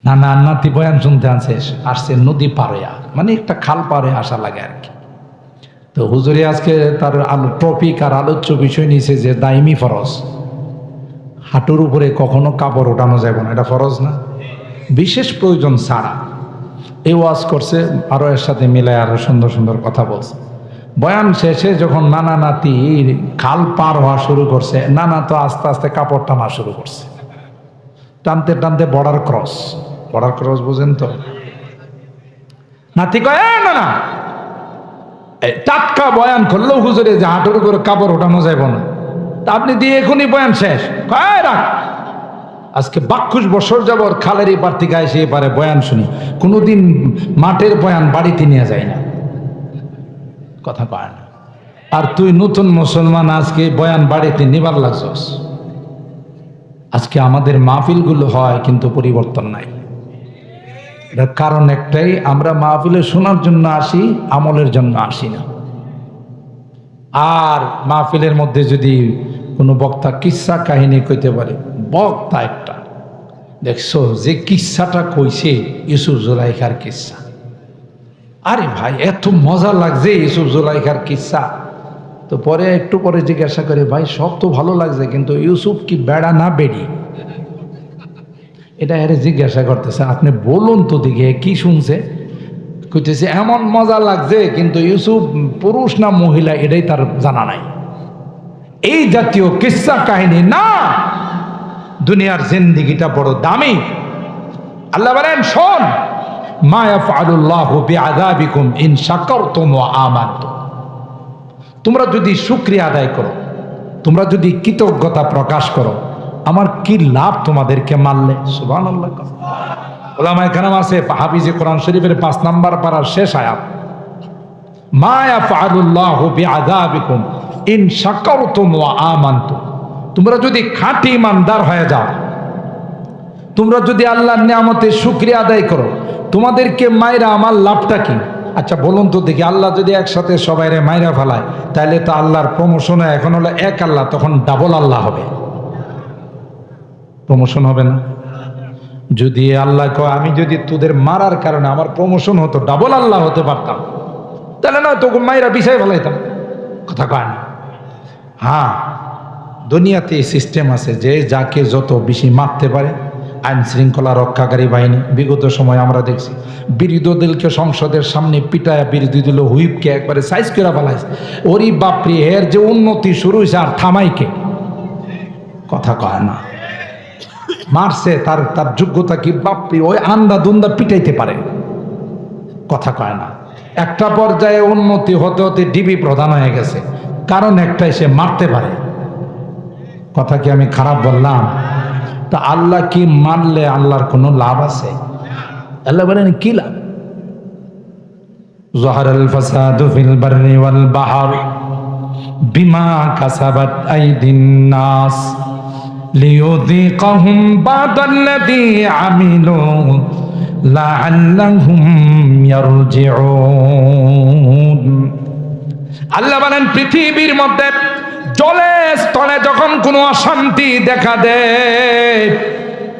নানা নাতি বয়ান শুনতে আসছে নদী পাড়েয়া, মানে একটা খাল পাড়ে আসা লাগে আর কি। তো হুজুরে আজকে তার টপিক আর আলোচ্য বিষয় নিয়েছে যে দাইমি ফরজ, হাঁটুর উপরে কখনো কাপড় ওঠানো যাবে না, এটা ফরজ না, বিশেষ প্রয়োজন ছাড়া। এই ওয়াজ করছে, আরো এর সাথে মিলায় আরো সুন্দর সুন্দর কথা বলছে। বয়ান শেষে যখন নানা নাতি খাল পার হওয়া শুরু করছে, নানা তো আস্তে আস্তে কাপড় টানা শুরু করছে, টানতে টানতে বর্ডার ক্রস বুঝেন তো? নাতি কয় না না, টাটকা বয়ান করলেও হুজুরে যে হাঁটুর উপরে কাপড় ওঠানো যাবে না, তা আপনি দিয়ে এখনই বয়ান শেষ। কয় রাখ, আজকে ২২ বছর যাবর খালের এই পার থেকে এসে এপারে বয়ান শুনি, কোনোদিন মাঠের বয়ান বাড়িতে নিয়ে যায় না, কথা কয় না। আর তুই নতুন মুসলমান, আজকে বয়ান বাড়িতে নিবার লাগছস। আজকে আমাদের মাহফিলগুলো হয় কিন্তু পরিবর্তন নাই। এটার কারণ একটাই, আমরা মাহফিলে শোনার জন্য আসি, আমলের জন্য আসি না। আর মাহফিলের মধ্যে যদি কোনো বক্তা কিচ্ছা কাহিনী কইতে পারে, বক্তা একটা দেখছো যে কিচ্ছাটা কইছে ইউসুফ জুলাইখার কিচ্ছা, আরে ভাই এত মজা লাগছে ইউসুফ জুলাইখার কিচ্ছা। তো পরে একটু পরে জিজ্ঞাসা করে, ভাই সব তো ভালো লাগছে কিন্তু ইউসুফ কি বেড়া না বেড়ি? এটা এর জিজ্ঞাসা করতেছে, আপনি বলুন তো দেখে কি শুনছে। কইতেছে এমন মজা লাগছে কিন্তু ইউসুফ পুরুষ না মহিলা এটাই তার জানা নাই। এই জাতীয় কিস্সা কাহিনী না, দুনিয়ার জিন্দেগিটা বড় দামি। আল্লাহ বলেন, শোন, মা ইয়াফআলুল্লাহু বিআযাবিকুম ইন শাকারতুম ওয়া আমানতুম। তোমরা যদি শুকরিয়া আদায় করো, তোমরা যদি কৃতজ্ঞতা প্রকাশ করো, আমার কি লাভ তোমাদেরকে মারলে? সুবহানাল্লাহ। ওলামায়ে কেরাম আছে, হাফিজে কোরআন শরীফের ৫ নাম্বার পারার শেষ আয়াত, মা ইয়াফআলুল্লাহু বিআযাবিকুম ইন শাকারতুম ওয়া আমানতুম। তোমরা যদি খাঁটি ইমানদার হয়ে যাও, তোমরা যদি আল্লাহর নিয়ামতের শুকরিয়া আদায় করো, তোমাদেরকে মাইরা আমার লাভটা কি? আচ্ছা বলুন তো দেখি, আল্লাহ যদি একসাথে সবাইরে মাইরা ফেলায়, তাহলে তো আল্লাহর প্রমোশনে এখন হলো এক আল্লাহ, তখন ডাবল আল্লাহ হবে, প্রমোশন হবে না? যদি আল্লাহ কয় আমি যদি তোদের মারার কারণে আমার প্রমোশন হতো, ডাবল আল্লাহ হতে পারতাম, তাহলে না তখন মাইরা বিছাই ফেলাইতাম, কথা কয় না? হ্যাঁ, দুনিয়াতে এই সিস্টেম আছে যে যাকে যত বেশি মারতে পারে, আইন শৃঙ্খলা রক্ষাকারী বাহিনী বিগত সময় আমরা দেখছি বিরোধী দলকে সংসদের সামনে পিটায় বিরোধী দল হুইপকে একবারে সাইজ করে ফেলাইছে। ওরি বাপরি, এর যে উন্নতি শুরু হয়েছে আর থামাইকে, কথা কয় না? মারছে, তার তার যোগ্যতা কি? বাপরি, ওই আন্দা দুন্দা পিটাইতে পারে, কথা কয় না? একটা পর্যায়ে উন্নতি হতে হতে ডিবি প্রধান হয়ে গেছে, কারণ একটাই, সে মারতে পারে। কথা কি আমি খারাপ বললাম? তা আল্লাহ কি মানলে আল্লাহর কোনো লাভ আছে? আল্লাহ বলেন কি লাভ? যাহারাল ফাসাদু ফিল বাররি ওয়াল বাহর বিমা কাসাবাত আইদিন নাস লিয়ুযীকাহুম বাদাল্লাযী আমিলু লাআল্লাহুম ইয়ারজিউন। আল্লাহ বলেন, পৃথিবীর মধ্যে জলে স্থলে যখন কোনো অশান্তি দেখা দেয়,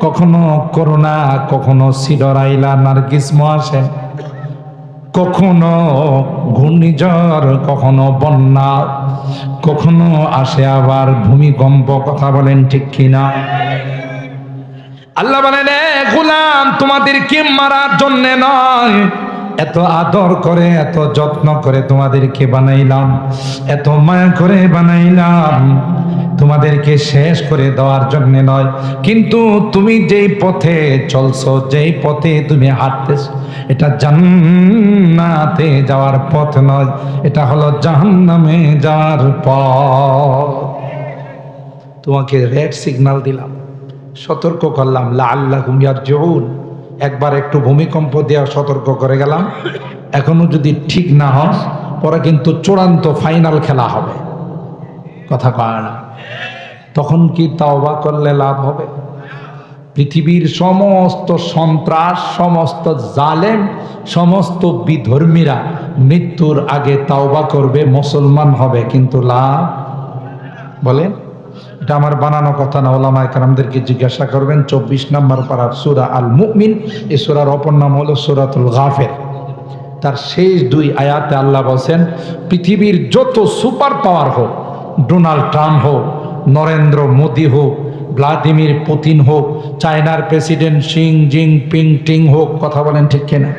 কখনো করোনা, কখনো সিডরাইলা নার্গিসমো আসে, কখনো ঘূর্ণিঝড়, কখনো বন্যা, কখনো আসে আবার ভূমিকম্প, কথা বলেন ঠিক কিনা? আল্লাহ বলেন, এ গোলাম, তোমাদেরকে মারার জন্য নয়, এত আদর করে এত যত্ন করে তোমাদেরকে বানাইলাম, এত মায়া করে বানাইলাম, তোমাদেরকে শেষ করে দেওয়ার জন্য নয়। কিন্তু তুমি যেই পথে চলছো, যেই পথে তুমি হাঁটতেছো, এটা জান্নাতে যাওয়ার পথ নয়, এটা হলো জাহান্নামে যাওয়ার পথ। তোমাকে রেড সিগন্যাল দিলাম, সতর্ক করলাম, লাআল্লাহুম ইয়ারজিউন। একবার একটু ভূমিকম্প দেওয়া সতর্ক করে গেলাম, এখনো যদি ঠিক না হয় পরে কিন্তু চূড়ান্ত ফাইনাল খেলা হবে, কথা কয় না? তখন কি তাওবা করলে লাভ হবে? পৃথিবীর সমস্ত সন্ত্রাস, সমস্ত জালেম, সমস্ত বিধর্মীরা মৃত্যুর আগে তাওবা করবে, মুসলমান হবে, কিন্তু লাভ বলেন এটা আমার বানানো কথা না, ওলামায়ে কেরামদেরকে জিজ্ঞাসা করবেন। 24 নম্বর পারার সূরা আল মুমিন, এই সূরার অপর নাম হলো সূরাতুল গাফির। তার শেষ 2 আয়াতে আল্লাহ বলেন, পৃথিবীর যত সুপার পাওয়ার হোক, ডোনাল্ড ট্রাম্প হোক, নরেন্দ্র মোদী হোক, ভ্লাদিমির পুতিন হোক, চায়নার প্রেসিডেন্ট শি জিনপিং হোক, কথা বলেন ঠিক কিনা,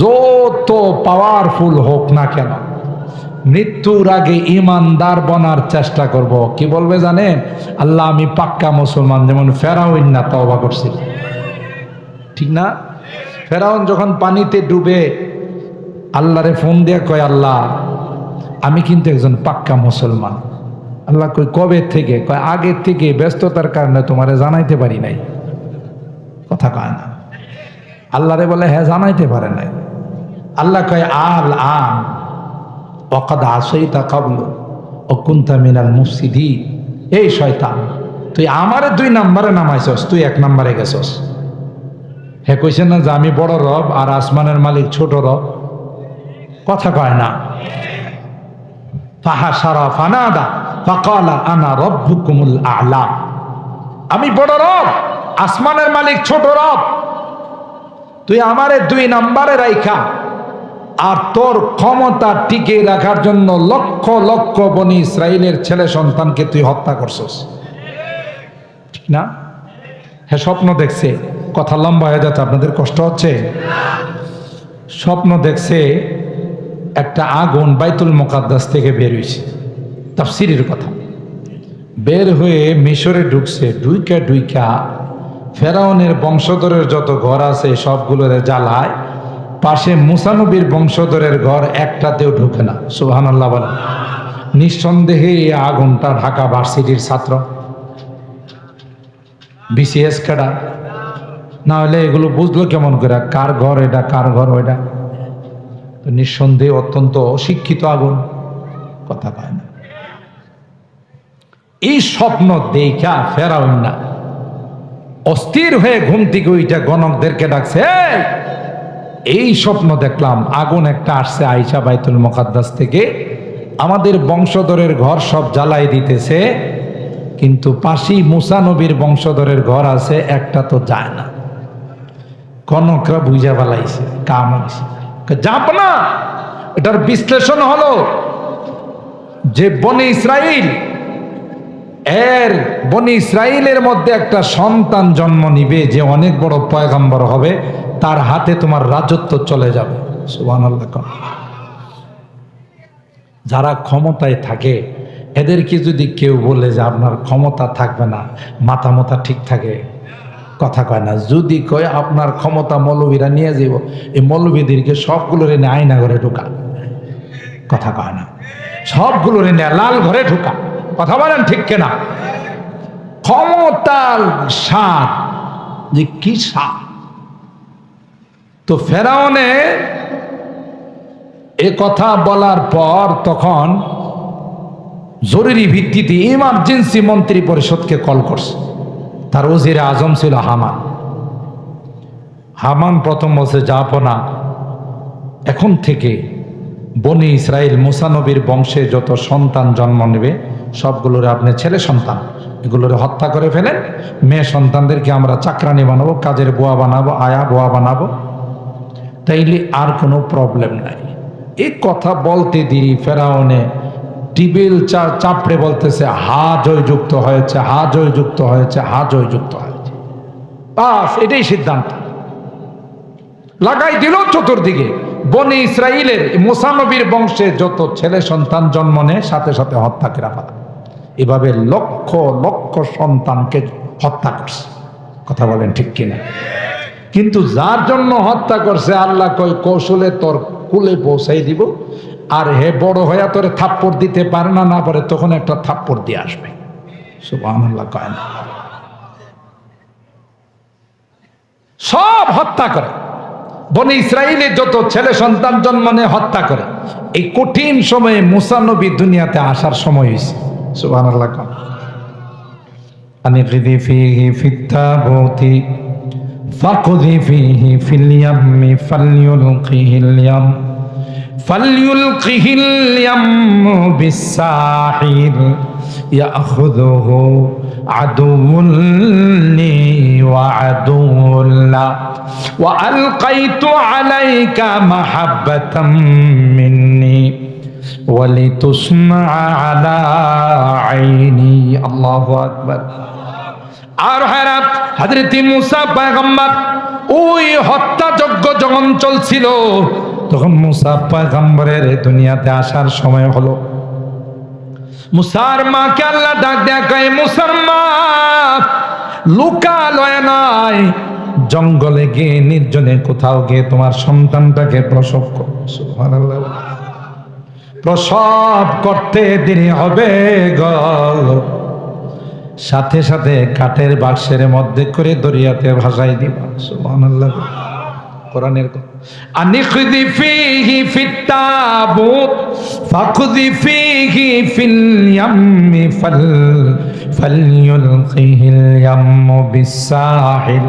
যত পাওয়ারফুল হোক না কেন, মৃত্যুর আগে ইমানদার বনার চেষ্টা করব। কি বলবে জানেন? আল্লাহ আমি পাক্কা মুসলমান। যেমন ফেরাউন না তওবা করছিল, ঠিক না? ফেরাউন যখন পানিতে ডুবে আল্লাহরে ফোন দিয়ে কয়, আল্লাহ আমি কিন্তু একজন পাক্কা মুসলমান। আল্লাহ কই কবে থেকে? কয় আগের থেকে, ব্যস্ততার কারণে তোমারে জানাইতে পারি নাই। কথা কয় না। আল্লাহরে বলে হ্যাঁ জানাইতে পারে নাই। আল্লাহ কয় আল আন ওয়াকাদ আসাইতা ক্বাবলু ওয়া কুনতা মিনাল মুফসিদিন। এই শয়তান, তুই আমারে 2 নম্বরে নামাইছস, তুই 1 নম্বরে গেছস। হে কইছেন না যে আমি বড় রব আর আসমানের মালিক ছোট রব? কথা কয় না। ফাহাশারা ফানাদা ফাকালা আনা রাব্বুকুমুল আ'লা। আমি বড় রব, আসমানের মালিক ছোট রব, তুই আমারে 2 নম্বরে রাইখা আর তোর ক্ষমতা টিকে রাখার জন্য লক্ষ লক্ষ বনি ইসরাইলের ছেলে সন্তানকে তুই হত্যা করছস, ঠিক না? হ্যাঁ স্বপ্ন দেখছে। কথা লম্বা হয়ে যাচ্ছে, আপনাদের কষ্ট হচ্ছে? স্বপ্ন দেখছে একটা আগুন বাইতুল মুকাদ্দাস থেকে বের হয়েছে, তাফসীরের কথা। বের হয়ে মিশরে ঢুকছে, ঢুইকা ফেরাউনের বংশধরের যত ঘর আছে সবগুলোরে জ্বালায়। পাশে মুসা নবীর বংশধরের ঘর একটাতেও ঢুকে না। সুবহানাল্লাহ বলেন। নিঃসন্দেহে এই আগুনটা ঢাকা ভার্সিটির ছাত্র, বিসিএস ক্যাডার। না হলে এগুলো বুঝলো কেমন করে কার ঘর এটা, কার ঘর ওইটা? তো নিঃসন্দেহে অত্যন্ত অশিক্ষিত আগুন। কথা পায় না। এই স্বপ্ন দেখা ফেরাউন না অস্থির হয়ে ঘুম থেকে ওইটা গণকদেরকে ডাকছে, এই স্বপ্ন দেখলাম, আগুন একটা আসছে আইসা বাইতুল মুকাদ্দাস থেকে, আমাদের বংশধরের ঘর সব জ্বালাই দিতেছে, কিন্তু পাশেই মুসা নবীর বংশধরের ঘর আছে, একটা তো যায় না। গণকরা বুঝা ফেলাইছে, কাম হয়েছে। যাব না। এটার বিশ্লেষণ হলো যে বনি ইসরাইলের মধ্যে একটা সন্তান জন্ম নিবে যে অনেক বড় পয়গম্বর হবে, তার হাতে তোমার রাজত্ব চলে যাবে। সুবহানাল্লাহ। যারা ক্ষমতায় থাকে এদেরকে যদি কেউ বলে যে আপনার ক্ষমতা থাকবে না, মাথা ঠিক থাকে, কথা কয় না। যদি কয় আপনার ক্ষমতা মৌলবীরা নিয়ে যাব, এই মৌলবীদেরকে সবগুলোর এনে আয়না ঘরে ঢোকা, কথা কয় না, সবগুলোর এনে লাল ঘরে ঢোকা। কথা বলেন ঠিক কিনা? ক্ষমতার স্বাদ যে কি স্বাদ। তো ফেরাউনে এ কথা বলার পর তখন জরুরি ভিত্তিতে ইমার্জেন্সি মন্ত্রী পরিষদকে কল করছে। তার ওজিরে আজম ছিল হামান। হামান প্রথম বলছে, যাব না, এখন থেকে বনি ইসরাইল মুসা নবীর বংশে যত সন্তান জন্ম নেবে সবগুলোর আপনি ছেলে সন্তান, এগুলোরে হত্যা করে ফেলেন। মেয়ে সন্তানদেরকে আমরা চাকরানি বানাবো, কাজের বুয়া বানাবো, আয়া বুয়া বানাবো, তাইলে আর কোনো প্রবলেম নাই। এই কথা বলতে দেরি ফেরাউনে টিবেল চাপড়ে বলতেছে, হা জয়যুক্ত হয়েছে, হা জয়যুক্ত হয়েছে, হা জয়যুক্ত হয়েছে। বাস এটাই সিদ্ধান্ত লাগাই দিল চতুর্দিকে। বনি ইসরাইলের মুসা নবীর বংশে যত ছেলে সন্তান জন্ম নেয় সাথে সাথে হত্যা করে ফেলা। এভাবে লক্ষ লক্ষ সন্তানকে হত্যা করছে। কথা বলেন ঠিক কিনা? কিন্তু যার জন্য হত্যা করছে আল্লাহ কয় কৌশলে তোর কুলে পৌঁছাই দিব, আর হে বড় হইয়া তোরে থাপ্পড় দিতে পারে না, না পারে তখন একটা থাপ্পড় দিয়ে আসবে। সুবহানাল্লাহ কয় না? সব হত্যা করে। বনি ইসরাইলের যত ছেলে সন্তান জন্ম নেয় হত্যা করে। এই কঠিন সময়ে মুসা নবী দুনিয়াতে আসার সময় হয়েছে। সুবহানাল্লাহ। আনিগদি ফিহি ফিত্তাবুতি ফাকুদি ফিহি ফিল ইয়ামি ফালইউলকিহিল ইয়াম বিসাহিল ইয়াখুযুহু আদুউন লি ওয়া আদুউন লা ওয়া আলকাইতু আলাইকা মাহাব্বাতাম মিন্নি ওয়া লিতুসমা আলা আইনি। আল্লাহু আকবার। আর হযরত মূসা পয়গম্বর ওই হত্যাযজ্ঞ যখন চলছিল তখন মূসা পয়গম্বরের দুনিয়াতে আসার সময় হলো। মূসার মাকে আল্লাহ ডাক দেয়া কয়, মূসার মা লুকালয় নয়, জঙ্গলে গিয়ে নির্জনে কোথাও গিয়ে তোমার সন্তানটাকে প্রসব করো। সুবহানাল্লাহ। প্রসব করতে দেরি হবে গো, সাথে সাথে কাঠের বাক্সের মধ্যে করে দরিয়াতে ভাসাই দিবা। সুবহানাল্লাহ। কোরআনের কথা, আনিখযি ফীহি ফিত তাবুত ফাখযি ফীহি ফিল ইয়াম্মি ফালইউলকিহিল ইয়াম্মু বিসাহিল।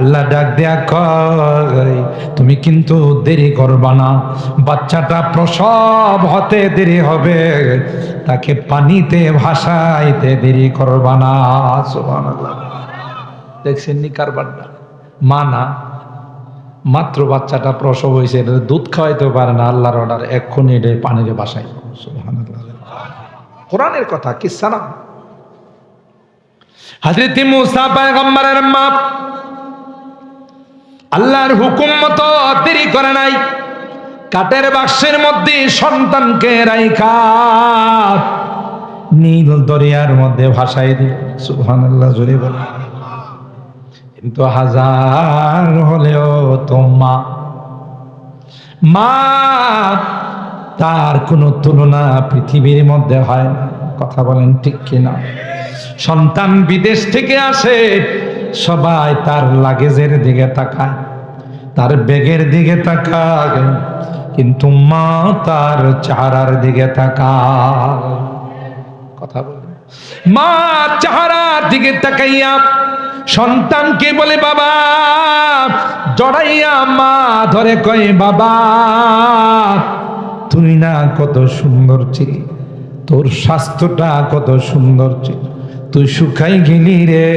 আল্লাহ ডাক দেয়া কয়, তুমি কিন্তু দেরি করবা না, বাচ্চাটা প্রসব হতে দেরি হবে, তাকে পানিতে ভাসাইতে দেরি করবা না। সুবহানাল্লাহ। দেখছেন নি কারবারটা? মা না, মাত্র বাচ্চাটা প্রসব হয়েছে, এটা দুধ খাওয়াইতে পারে না, আল্লাহর অর্ডার এক্ষুনি এটা পানিতে ভাসাই। সুবহানাল্লাহ। কোরআনের কথা, কিসসা না। হযরত মূসা পয়গম্বরের মা আল্লাহর হুকুম মতো দেরি করে নাই, কাঠের বাক্সের মধ্যে সন্তানকে রাইখা নীল দরিয়ার মধ্যে ভাসাই দিল। সুবহানাল্লাহ। জোরে বলে। কিন্তু হাজার হলেও তো মা তার কোনো তুলনা পৃথিবীর মধ্যে হয় না। কথা বলেন ঠিক কিনা? সন্তান বিদেশ থেকে আসে, সবাই তার লাগেজের দিকে তাকায়, তার ব্যাগের দিকে তাকায়, কিন্তু মা তার চেহারার দিকে তাকায়। কথা বলেন। মা চেহারার দিকে তাকাইয়া সন্তানকে বলে বাবা, জড়াইয়া মা ধরে কয়, বাবা তুই না কত সুন্দর ছিলি, তোর স্বাস্থ্যটা কত সুন্দর ছিল, তুই শুকাই গেলি রে,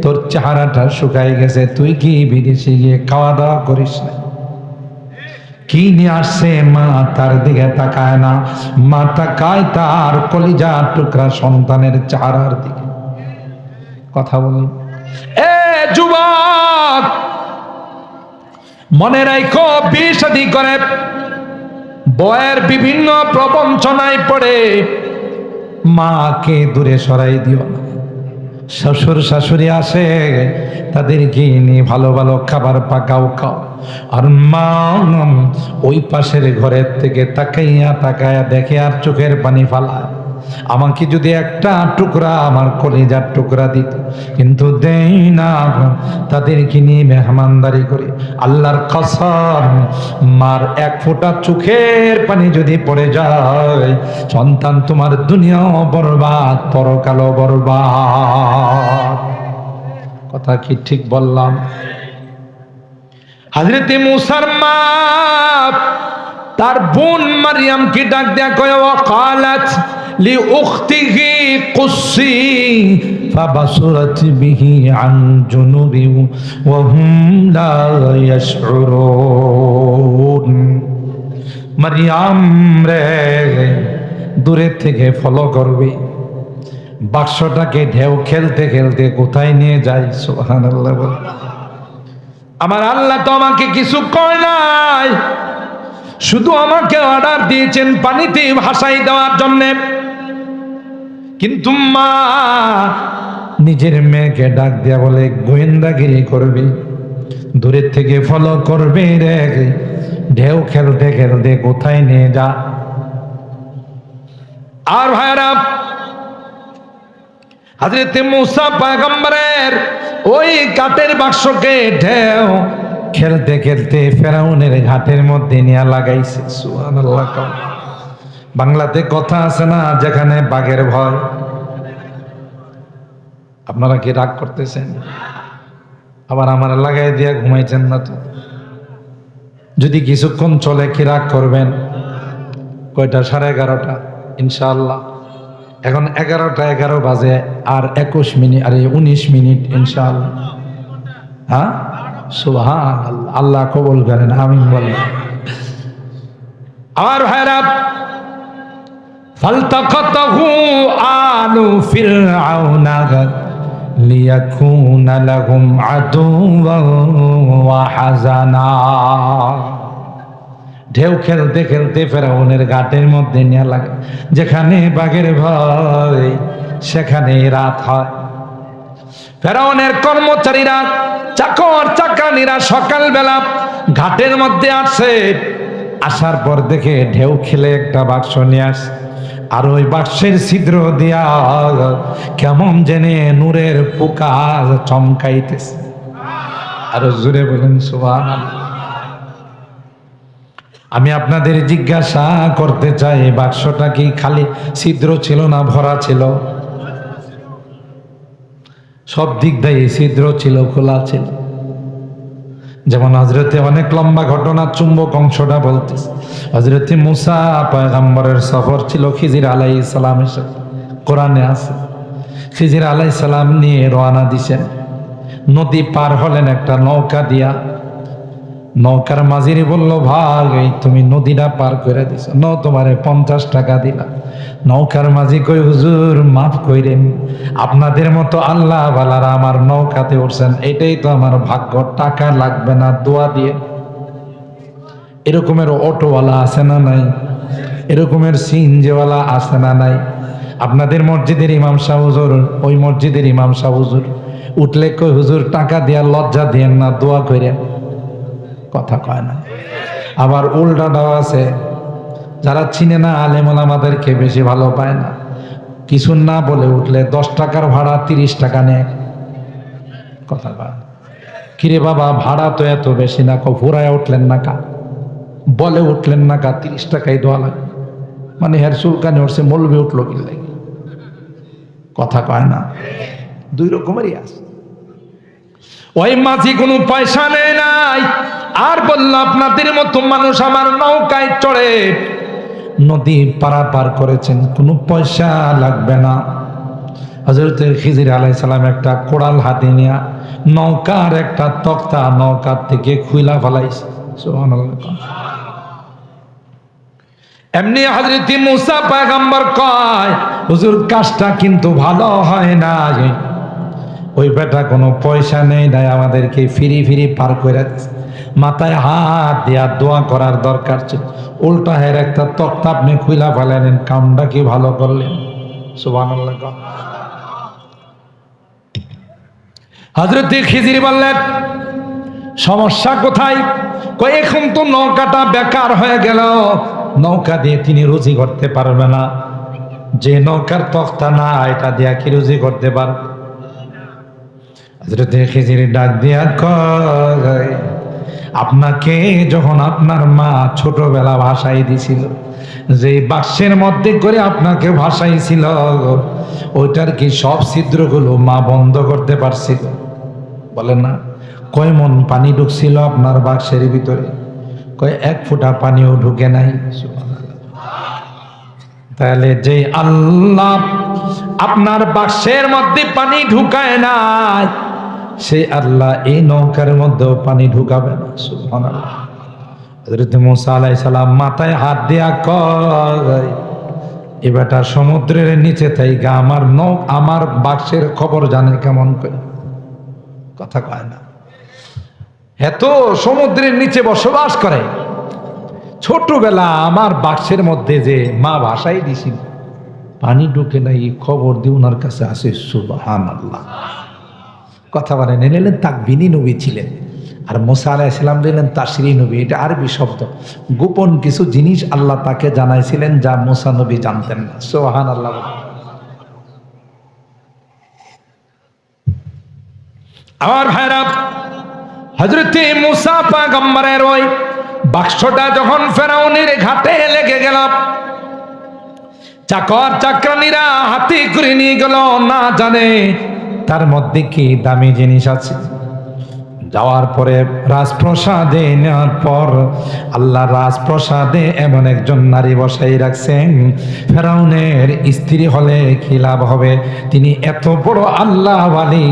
তোর চেহারাটা শুকাই গেছে, তুই কি বিদেশে গিয়ে খাওয়া দাওয়া করিস না? কি নিয়ে আসছে? মা তার দিকে তাকায় না, মা তাকায় তার কলিজার টুকরা সন্তানের চেহারার দিকে। কথা বলি। এ যুবক, মনে রাখো, বিয়ে শাদী করে বয়ের বিভিন্ন প্রবঞ্চনায় পড়ে মাকে দূরে সরাই দিও না। শ্বশুর শাশুড়ি আসে, তাদেরকে নিয়ে ভালো ভালো খাবার পাকাও খাও, আর মা ওই পাশের ঘরের থেকে তাকাইয়া তাকাইয়া দেখে আর চোখের পানি ফালায়, আমাকে যদি একটা টুকরা আমার কলিজার টুকরা দিত, কিন্তু দেই না, তাদেরকে নিয়ে মেহমানদারি করে। আল্লাহর কসম, মার এক ফোঁটা চোখের পানি যদি পড়ে যায়, সন্তান তোমার দুনিয়াও বরবাদ, পরকালও বরবাদ। কথা কি ঠিক বললাম? হযরত মুসার মা তার বোন মারিয়ামকে ডাক দেয়া কয়, ওয়াকালাত لأخته قصي فبصرت به عن جنوب وهم لا يشعرون। মারিয়াম রে, দূরে থেকে ফলো করবে, বাক্সটাকে ঢেউ খেলতে খেলতে কোথায় নিয়ে যায়। সুবহানাল্লাহ। আমার আল্লাহ তো আমাকে কিছু কয় নাই, শুধু আমাকে অর্ডার দিয়েছেন পানিতে ভাসাই দেওয়ার জন্যে। কিন্তু মা নিজের মেয়েকে ডাক দিয়া বলে, গোয়েন্দাগিরি করবি, দূরের থেকে ফলো করবে রে, ঢেউ খেলতে খেলতে কোথায় নিয়ে যা। আর ভাইরা, হযরত মূসা পয়গম্বরের ওই কাঠের বাক্সকে ঢেউ খেলতে খেলতে ফেরাউনের ঘাটের মধ্যে নিয়ে লাগাইছে। সুবহানাল্লাহ। বাংলাতে কথা আছে না, যেখানে বাঘের ভয়। আপনারা কি রাগ করতেছেন? আবার আমার লাগাই দিয়া ঘুমাইছেন না তো? যদি কিছুক্ষণ চলে কি রাগ করবেন? কয়টা? 11:30। ইনশাআল্লাহ এখন 11টা 11 বাজে আর 21 মিনিট, আরে 19 মিনিট ইনশাআল্লাহ। হ্যাঁ, সুবহানাল্লাহ, আল্লাহ কবুল করেন, আমিন বলেন। আমার ভাইরা, ফালতাকাতাহু আলু ফিরআউনা লিয়াকুনা লাহুম আদুওয়ান ওয়া হাযানা। ঢেউ খেলতে খেলতে ফেরাউনের ঘাটের মধ্যে নিয়ে লাগে, যেখানে বাঘের ভয় সেখানে রাত হয়। ফেরাউনের কর্মচারীরা, চাকর চাকরানীরা সকালবেলা ঘাটের মধ্যে আসে, আসার পর দেখে ঢেউ খেলে একটা বাক্স নিয়ে আসে, আর ওই বাক্সের ছিদ্র দিয়া কেমন জেনে নূরের পোকা চমকাইতেছে। আরো জোরে বলেন সুবহানাল্লাহ। আমি আপনাদের জিজ্ঞাসা করতে চাই, বাক্সটা কি খালি ছিদ্র ছিল না ভরা ছিল? সব দিক দিয়ে ছিদ্র ছিল, খোলা ছিল। যেমন হযরতে, অনেক লম্বা ঘটনা, চুম্বক অংশটা বলতেছে। হযরতে মুসা পয়গম্বরের সফর ছিল খিজির আলাইহিস সালামের সাথে, কোরআনে আছে। খিজির আলাইহিস সালাম নিয়ে রওনা দিছেন, নদী পার হলেন একটা নৌকা দিয়া। নৌকার মাঝিরি বলল, ভাই তুমি নদীটা পার করে দিছ, তোমারে 50 টাকা দিলাম। নৌকার মাঝি কই, হুজুর মাফ কইরেন, আপনাদের মতো আল্লাহ ওয়ালারা আমার নৌকাতে উঠছেন, এটাই তো আমার ভাগ্য, টাকা লাগবে না, দোয়া দিয়ে। এরকমের অটোওয়ালা আছে না নাই? এরকমের সিনজেওয়ালা আছে না নাই? আপনাদের মসজিদের ইমাম সাহেব হুজুর, ওই মসজিদের ইমাম সাহেব হুজুর উঠলে কই, হুজুর টাকা দিয়া লজ্জা দিয়েন না, দোয়া কইরেন। কথা কয় না। আবার উল্টাটাও আছে, যারা চিনে না আলেম ওলামাদেরকে বেশি ভালো পায় না, কিছু না বলে উঠলে 10 টাকার ভাড়া 30 টাকা নেয়। কথা কয়, কিরে বাবা ভাড়া তো এত বেশি না, ফুরায় উঠলেন না কা, বলে উঠলেন না কা, 30 টাকাই দেওয়া লাগে। মানে হের চুলকানি উঠছে, মৌলবি উঠলো কি লাগে। কথা কয় না। দুই রকমেরই আছে। ওই মাঝি কোনো পয়সা নেয় নাই, আর বলল, আপনাদের মতো মানুষ আমার নৌকায় চড়ে নদী পারাপার করেছেন, কোনো পয়সা লাগবে না। হযরত খিজির আলাইহিস সালাম একটা কোড়াল হাতে নিয়ে নৌকার একটা তক্তা নৌকার থেকে খুইলা ফেলাইছে। সুবহানাল্লাহ। এমনি হযরত মুসা পয়গম্বর কয়, হুজুর কাজটা কিন্তু ভালো হয় না, ওই বেটা কোনো পয়সা নেই নাই, আমাদেরকে ফিরি ফিরি পার করে দিচ্ছে। মাথায় হাত দিয়া দোয়া করার দরকার ছিল, উল্টা হের একটা তক্তা আপনি খুইলা ফেলেন, কামটা কি ভালো করলেন। সুবহানাল্লাহ। হযরত খিজির বললেন, সমস্যা কোথায়? কই, এখন তো নৌকাটা বেকার হয়ে গেল, নৌকা দিয়ে তিনি রুজি করতে পারবে না। যে নৌকার তক্তা না, এটা দিয়া কি রুজি করতে পারবে? হযরত খিজির ডাক দিয়া কয়, আপনাকে যখন আপনার মা ছোটবেলা ভাসাই দিছিল, যে বাক্সের মধ্যে করে আপনাকে ভাসাইছিল, ওইটার কি সব ছিদ্রগুলো মা বন্ধ করতে পারছিল? বলেন না। কয় মন পানি ঢুকছিল আপনার বাক্সের ভিতরে? কয় 1 ফোঁটা পানিও ঢুকে নাই। তাহলে যে আল্লাহ আপনার বাক্সের মধ্যে পানি ঢুকায় নাই, সেই আল্লাহ এই নৌকার মধ্যেও পানি ঢুকাবে না। সুবহানাল্লাহ। হযরত মুসা আলাইহিস সালাম মাথায় হাত দিয়া কয়, এ বেটা সমুদ্রের নিচে থাইকা আমার বাক্সের খবর জানে কেমন করে? কথা কয় না। এত সমুদ্রের নিচে বসবাস করে, ছোটবেলা আমার বাক্সের মধ্যে যে মা ভাসাই দিছিল, পানি ঢুকে নাই, খবর দিয়ে ওনার কাছে আসে। সুবহানাল্লাহ। কথা বলেন, নিলেন তাকবিনী নবী ছিলেন, আর মুসা আলাইহিস সালাম দিলেন তাশরী নবী। এটা আরবি শব্দ, গোপন কিছু জিনিস আল্লাহ তাকে জানাইছিলেন যা মুসা নবী জানতেন না। সুবহানাল্লাহ। আমার ভাইরা, হযরত মুসা পয়গম্বরের ওই বাক্সটা যখন ফেরাউনের ঘাটে লেগে গেল, চাকর চাকরানীরা হাতে করে নিয়ে গেল, না জানে তার মধ্যে কি দামি জিনিস আছে। যাওয়ার পরে রাজপ্রসাদে নেওয়ার পর আল্লাহ রাজপ্রসাদে এমন একজন নারী বসাই রাখছেন, ফেরাউনের স্ত্রী হলে কি লাভ হবে? তিনি এত বড় আল্লাহ ওয়ালি,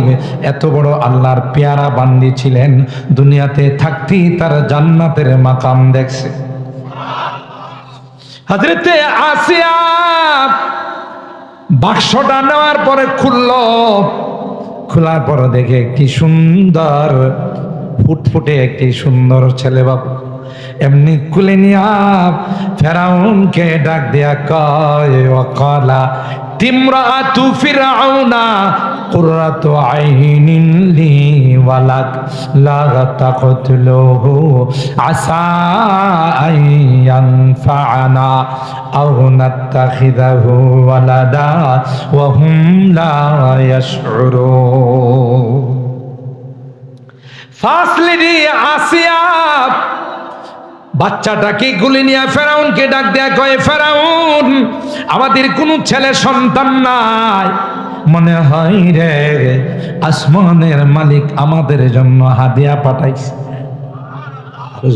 এত বড় আল্লাহর পেয়ারা বান্দি ছিলেন, দুনিয়াতে থাকতেই তার জান্নাতের মাকাম দেখছে। হযরতে আসিয়া বাক্সটা নেওয়ার পরে খোলার পরে দেখে একটি সুন্দর ফুটফুটে একটি সুন্দর ছেলে বাবু, এমনি কুলে নিয়া ফেরাউনকে ডাক দিয়া কয়, ওয়াকালা তিমরাতু ফিরআউনা কুররাতু আইনিন লি ওয়ালাক লা তাকতুলুহু আসা আন ইয়ানফা'না আও নাত্তাখিযাহু ওয়ালাদা ওয়া হুম লা ইয়াশউরুন। ফাসলিনি আসিয়া বাচ্চাটাকে গুলি নিয়ে ফেরাউনকে ডাক দেয়া কয়, ফেরাউন আমাদের কোনো ছেলে সন্তান নাই, মনে হয় রে আসমানের মালিক আমাদের জন্য হাদিয়া পাঠাইছে।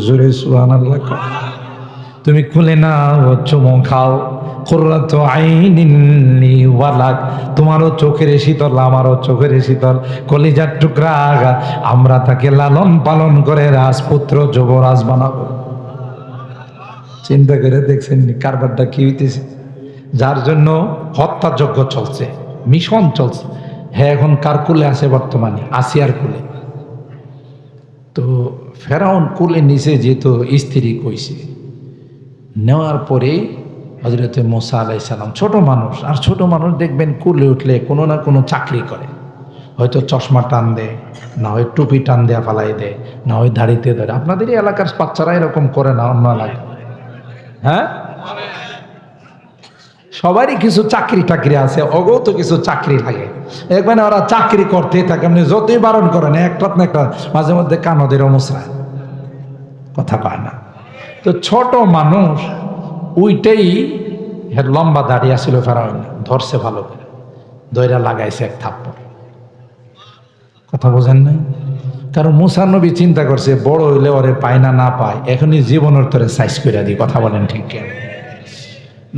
জোরে সুবহানাল্লাহ। তুমি খুলে নাও, চুমো খাও, কুররাতু আইনিন লি ওয়ালাক, তোমারও চোখের শীতল আমারও চোখের শীতল, কলিজার টুকরা, আমরা তাকে লালন পালন করে রাজপুত্র যুবরাজ বানাবো। চিন্তা করে দেখছেন কারবারটা কি হইতেছে? যার জন্য হত্যাযজ্ঞ চলছে, মিশন চলছে, হ্যাঁ এখন কার কুলে আছে? বর্তমানে আসিয়ার কুলে। তো ফেরাউন কুলে নিচে যেহেতু স্ত্রী কইছে, নেওয়ার পরে হযরতে মুসা আলাইহিস সালাম ছোট মানুষ, আর ছোট মানুষ দেখবেন কুলে উঠলে কোনো না কোনো চাকরি করে, হয়তো চশমা টান দেয়, না হয় টুপি টান দেয়া ফালাই দেয়, না হয় দাড়িতে ধরে। আপনাদের এই এলাকার বাচ্চারা এরকম করে না? অন্য এলাকা হ্যাঁ সবারই কিছু চাকরি টাকরি আছে, অগৌ তো কিছু চাকরি লাগে, একবারে ওরা চাকরি করতেই থাকে। আপনি যতই বারণ করেন একটা না একটা মাঝে মধ্যে কানদের অমসরায় কথা পায় না। তো ছোট মানুষ ওইটাই লম্বা দাঁড়িয়ে আসছিল, ফেরাউন ধরছে ভালো করে, দইরা লাগাইছে এক থাপ্পড়। কথা বোঝেন নাই? কারণ মুসা নবী চিন্তা করছে বড় হইলে ওরে পায় না না পায়, এখনই জীবনের তোরে সাইজ করে দিই। কথা বলেন ঠিক কেন?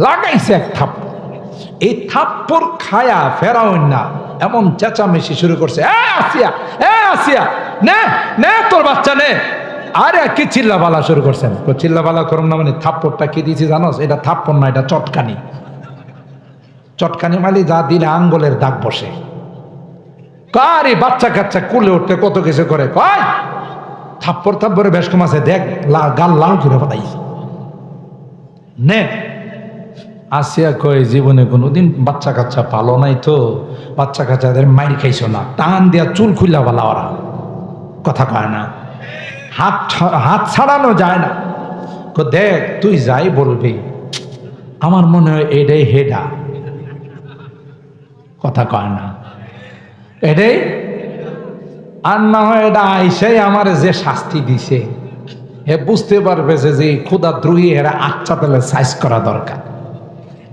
লাগাইছে এক থাপ্পড়। এই থাপ্পড় খায়া ফেরাউন না এমন চেঁচামেচি শুরু করছে, আসিয়া আসিয়া নে নে তোর বাচ্চা নে। আরে কি চিল্লাবালা শুরু করছেন? চিল্লাবালা করুন না মানে থাপ্পড়টা কি দিয়েছি জানোস? এটা থাপ্পড় না, এটা চটকানি। চটকানি মালি যা দিলে আঙ্গুলের দাগ বসে। কারে বাচ্চা কাচ্চা কুলে উঠতে কত কিছু করে, কয় থাপ্পড় থাপ্পড়ে বেশ কম আছে, দেখ গাল লাল করে ফেলাইছে। নে আসিয়া কয় জীবনে কোনোদিন বাচ্চা কাচ্চা পালো নাই তো, বাচ্চা কাচ্চাদের মাইর খাইছো না, টান দিয়া চুল খুললা বলা ওরা। কথা কয় না, হাত ছাড়ানো যায় না। দেখ তুই যাই বলবি, আমার মনে হয় এটাই হেডা। কথা কয় না, এটাই আর না হয় এটা আইসাই আমার যে শাস্তি দিছে, হে বুঝতে পারবে যে ক্ষুধা দ্রোহী এরা আচ্ছা পেলে সাইজ করা দরকার।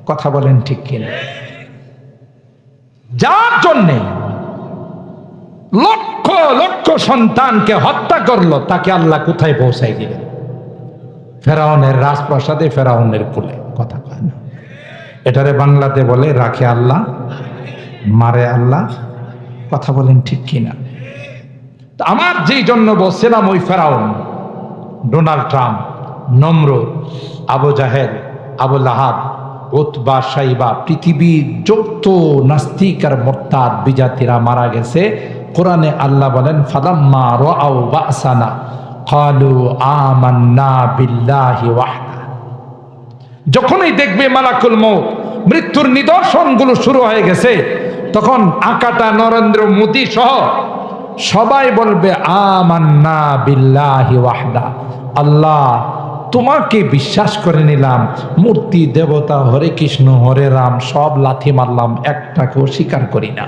কথা বলেন ঠিক কিনা? যার জন্যে লক্ষ লক্ষ সন্তানকে হত্যা করলো, তাকে আল্লাহ কোথায় পৌঁছাই দিলেন? ফেরাউনের রাজপ্রাসাদে, ফেরাউনের কুলে। কথা কয় না, এটারে বাংলাতে বলে রাখে আল্লাহ, মারে আল্লাহ। কথা বলেন ঠিক কিনা? আমার যেই জন্য বলছিলাম ওই ফেরাউন, ডোনাল্ড ট্রাম্প, নমরুদ, আবু জাহেল, আবু লাহাব, উতবা, সাইবা, পৃথিবীর যত নাস্তিক আর মুরতাদ বিজাতিরা মারা গেছে। কোরআনে আল্লাহ বলেন ফালাম্মা রাআউ বাসানা ক্বালু আমান্না বিল্লাহি ওয়াহদা। যখনই দেখবে মালাকুল মউত, মৃত্যুর নিদর্শনগুলো শুরু হয়ে গেছে, তখন আকাটা নরেন্দ্র মোদী সহ সবাই বলবে আমান্না বিল্লাহি ওয়াহদা, আল্লাহ তোমাকে বিশ্বাস করে নিলাম, মূর্তি দেবতা হরে কৃষ্ণ হরে রাম সব লাথি মারলাম, একটাকেও স্বীকার করি না।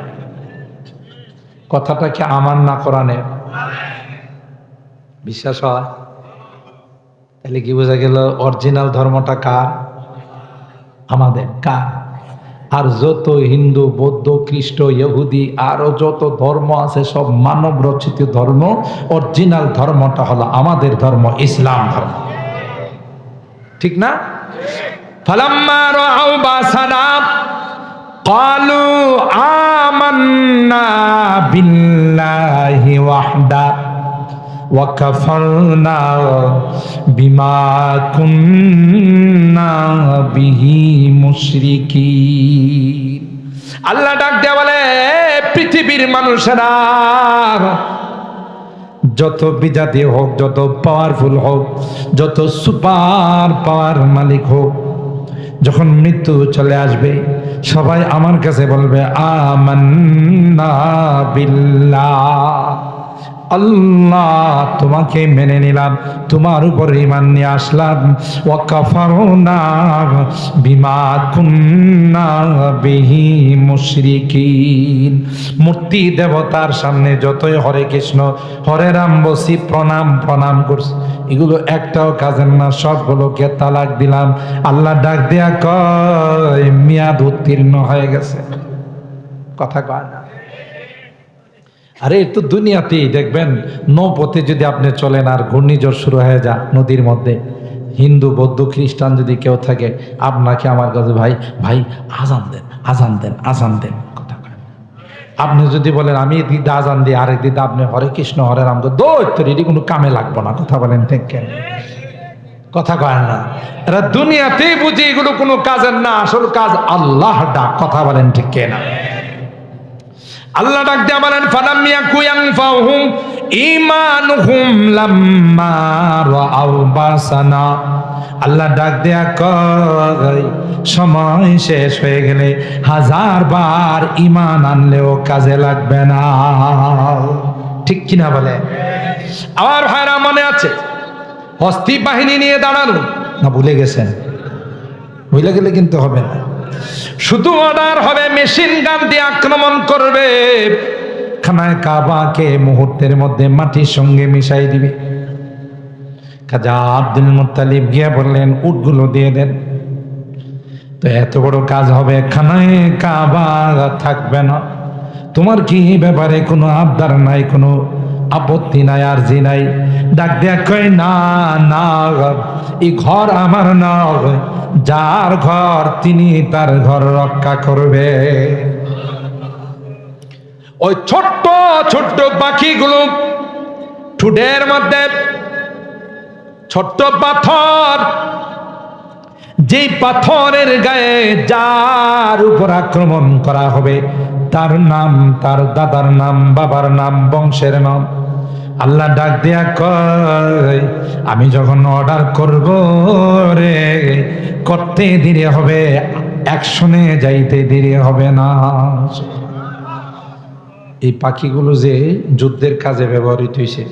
কথাটা কি আমার না কোরআনে বিশ্বাস হয়? তাহলে কি বোঝা গেল অরিজিনাল ধর্মটা কার? আমাদের। কার? আর যত হিন্দু, বৌদ্ধ, খ্রিস্ট, ইহুদি আরো যত ধর্ম আছে সব মানব রচিত ধর্ম। অরিজিনাল ধর্মটা হলো আমাদের ধর্ম, ইসলাম ধর্ম। ঠিক না? ফালাম্মা রাআউ বাসানা ক্বালু আমান্না বিল্লাহি ওয়াহদা ওয়া কাফারনা বিমা কুন্না বিহি মুশরিকিন। আল্লাহ ডাক দেয়া বলে, পৃথিবীর মানুষেরা যত বিজাতি হোক, যত পাওয়ারফুল হোক, যত সুপার পাওয়ার মালিক হোক, যখন মৃত্যু চলে আসবে সবাই আমার কাছে বলবে আমান্না বিল্লাহ, আল্লাহ তোমাকে মেনে নিলাম, তোমার উপর ঈমান নিয়ে আসলাম। ওয়া কাফারনা বিমা কুন্না বিহি মুশরিকিন। মূর্তি দেবতার সামনে যতই হরে কৃষ্ণ হরে রাম বসি, প্রণাম প্রণাম করছি, এগুলো একটাও কাজের না, সবগুলোকে তালাক দিলাম। আল্লাহ ডাক দিয়া কয় মেয়াদ উত্তীর্ণ হয়ে গেছে। কথা কয় না? আরে তো দুনিয়াতেই দেখবেন, নৌপথে যদি আপনি চলেন আর ঘূর্ণিঝড় শুরু হয়ে যায় নদীর মধ্যে, হিন্দু, বৌদ্ধ, খ্রিস্টান যদি কেউ থাকে, আপনাকে আমার কাছে ভাই ভাই আজান দেন, আজান দেন, আজান দেন, কথা কয়। আপনি যদি বলেন আমি দিদা আজান দিই, আরেক দিদা আপনি হরে কৃষ্ণ হরে রাম, দৌড় এটি কোনো কামে লাগবো না। কথা বলেন ঠিক কেন? কথা কয় না? এরা দুনিয়াতেই বুঝি এগুলো কোনো কাজের না, আসল কাজ আল্লাহ ডাক। কথা বলেন ঠিক কেনা? আল্লাহ ডাক দিয়ে বলেন ফালাম ইয়াকু ইয়ানফাহুম ঈমানুহুম লাম্মা রাআউ বাসানা। আল্লাহ ডাক দেয়া কয় সময় শেষ হয়ে গেলে 1000 বার ঈমান আনলেও কাজে লাগবে না। ঠিক কিনা বলে? আমার ভাইরা মনে আছে হস্তি বাহিনী নিয়ে দাঁড়ানো না? ভুলে গেছেন? ভুলে গেলে কিন্তু হবে না। শুধু অর্ডার হবে মেশিন গান দিয়ে আক্রমণ করবে, খানায় কাবাকে মুহূর্তের মধ্যে মাটির সঙ্গে মিশাই দিবে। খাজা আব্দুল মুত্তালিব গিয়ে বললেন উটগুলো দিয়ে দেন। তো এত বড় কাজ হবে, খানায় কাবা থাকবে না, তোমার কি ব্যাপারে কোনো আবদার নাই, কোনো আপত্তি নাই, আর জি নাই? ডাক দেয়া কয় না না, এই ঘর আমার না, যার ঘর তিনি তার ঘর রক্ষা করবে। ওই ছোট্ট ছোট্ট পাখিগুলো ঠুটের মধ্যে ছোট্ট পাথর, যেই পাথরের গায়ে যার উপর আক্রমণ করা হবে তার নাম, তার দাদার নাম, বাবার নাম, বংশের নাম। আল্লাহ ডাক দেয়া কয় আমি যখন অর্ডার করব রে, করতে দেরি হবে, অ্যাকশনে যাইতে দেরি হবে না। এই পাখিগুলো যে যুদ্ধের কাজে ব্যবহৃত হয়েছে,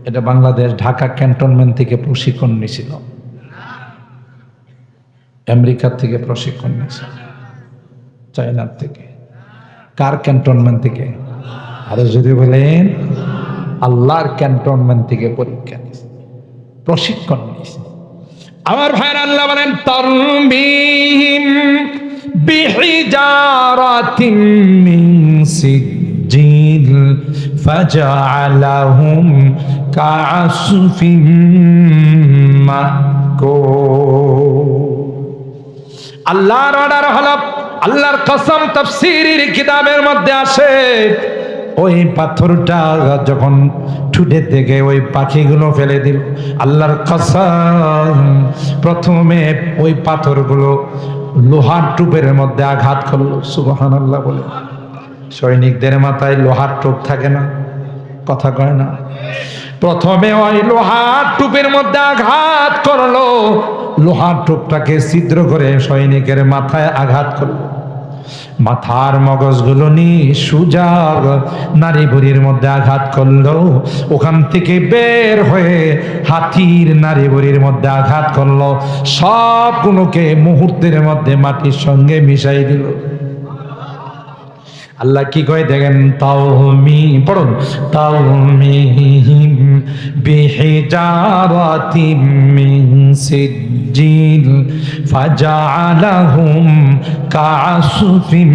এটা বাংলাদেশ ঢাকা ক্যান্টনমেন্ট থেকে প্রশিক্ষণ নিয়েছিল, আমেরিকার থেকে প্রশিক্ষণ নিয়েছে, চায়নার থেকে। কার ক্যান্টনমেন্ট থেকে? আরো যদি বলেন আল্লাহর ক্যান্টনমেন্ট থেকে পরীক্ষা নিয়েছে, প্রশিক্ষণ নিয়েছে। আমার ভাইয়ের আল্লাহ বলেন তারমিহিম বিহিজারাতিন মিন সিজ্জিল ফাজআলাহুম কাআসফিন মাকুল। আল্লাহর অর্ডার হলো, আল্লাহর কসম তাফসীরের কিতাবের মধ্যে আসে, ওই পাথরটা যখন ঠুটে থেকে ওই পাখিগুলো ফেলে দিল, আল্লাহর কসম প্রথমে ওই পাথরগুলো লোহার টুপের মধ্যে আঘাত করলো। সুবহানাল্লাহ বলে। সৈনিকদের মাথায় লোহার টুপ থাকে না? কথা কয় না? প্রথমে ওই লোহার টুপের মধ্যে আঘাত করলো, লোহার টুপটাকে ছিদ্র করে সৈনিকের মাথায় আঘাত করলো। মাথার মগজগুলো নিয়ে সুজা নারী বুড়ির মধ্যে আঘাত করলো, ওখান থেকে বের হয়ে হাতির নারী বুড়ির মধ্যে আঘাত করলো, সবগুলোকে মুহূর্তের মধ্যে মাটির সঙ্গে মিশাই দিল। আল্লাহ কি কয় দেখেন, তাওমি পড়ুন, তাওমিহিম বিহিজারাতিম মিন সিজ্জিল ফাজআলাহুম কাআসফিম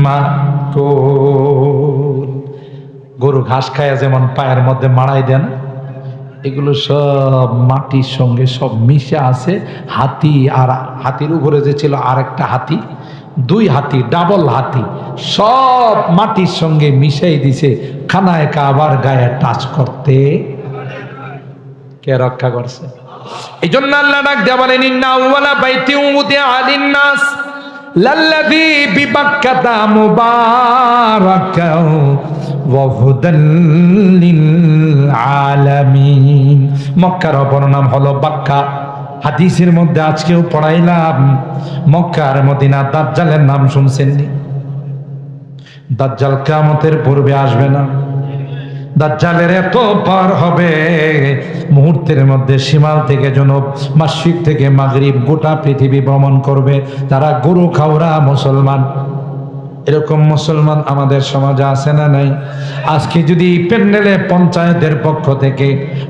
মাকুল। গরু ঘাস খায় যেমন পায়ের মধ্যে মাড়াই দেন, এগুলো সব মাটির সঙ্গে সব মিশে আছে। হাতি আর হাতির উপরে যে ছিল আরেকটা হাতি, দুই হাতি, ডাবল হাতি, সব মাটির সঙ্গে মিশাই দিছে। খানায় কাবার গায়ে টাচ করতে কে রক্ষা করছে? এই জন্য আল্লাহ ডাক দেয়া বলেন, ইন্না আউওয়ালা বাইতি উদিআ লিন-নাস লাল্লাযী বিবাক্কাতা মুবারাকাও ওয়া হুদাল লিল আলামিন। মক্কার অপর নাম হলো বাক্কা। হাদিসের মধ্যে আজকেও পড়াইলাম, মক্কা আর মদিনা। দাজ্জালের নাম শুনছেননি? দাজ্জাল কিয়ামতের পূর্বে আসবে না। দাজ্জালের এত পার হবে, মুহূর্তের মধ্যে শিমাল থেকে জনব, মাশরিক থেকে মাগরিব, গোটা পৃথিবী ভ্রমণ করবে। তারা গরু খাওয়া মুসলমান। এরকম মুসলমান আমাদের সমাজে আছে না নাই? আজকে যদি প্যান্ডেলে পঞ্চায়েতের পক্ষ থেকে,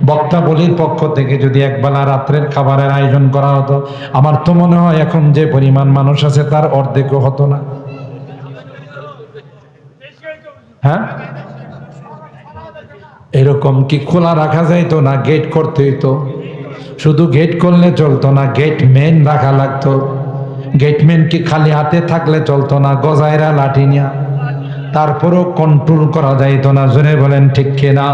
বক্তাবলীর পক্ষ থেকে যদি একবেলা রাত্রের খাবারের আয়োজন করা হতো, আমার তো মনে হয় এখন যে পরিমাণ মানুষ আছে তার অর্ধেকও হতো না। হ্যাঁ, এরকম কি খোলা রাখা যাইতো না? গেট করতে হইতো। শুধু গেট করলে চলতো না, গেট মেন রাখা লাগতো। গেটম্যান কি খালি হাতে থাকলে চলতো না, গজায়রা লাঠি নিয়া। তারপরও কন্ট্রোল করা যাইতো না। জোরে বলেন ঠিক কিনা?